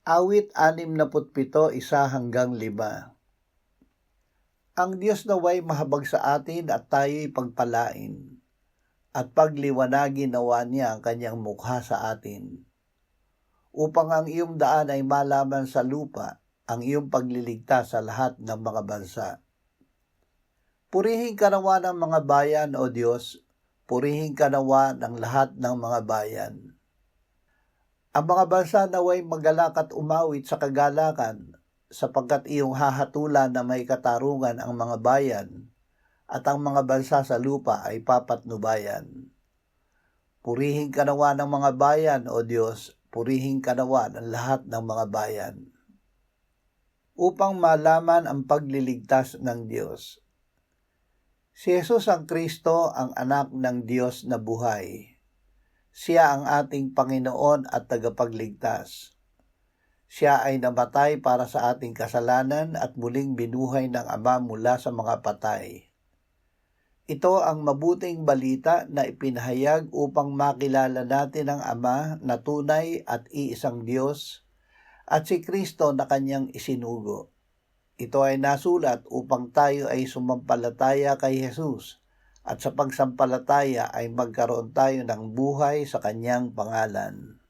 Awit 67, 1-5. Ang Diyos naway mahabag sa atin at tayo'y pagpalain, at pagliwanagin nawa niya ang kanyang mukha sa atin, upang ang iyong daan ay malaman sa lupa, ang iyong pagliligtas sa lahat ng mga bansa. Purihin ka nawa ng mga bayan, O Diyos, purihin ka nawa ng lahat ng mga bayan. Ang mga bansa naway magalak at umawit sa kagalakan, sapagkat iyong hahatulan na may katarungan ang mga bayan, at ang mga bansa sa lupa ay papatnubayan. Purihin ka nawa ng mga bayan, O Diyos, purihin ka nawa ng lahat ng mga bayan. Upang malaman ang pagliligtas ng Diyos. Si Jesus ang Kristo, ang anak ng Diyos na buhay. Siya ang ating Panginoon at tagapagligtas. Siya ay namatay para sa ating kasalanan at muling binuhay ng Ama mula sa mga patay. Ito ang mabuting balita na ipinahayag upang makilala natin ang Ama na tunay at iisang Diyos at si Kristo na kanyang isinugo. Ito ay nasulat upang tayo ay sumampalataya kay Jesus at sa pagsampalataya ay magkaroon tayo ng buhay sa kanyang pangalan.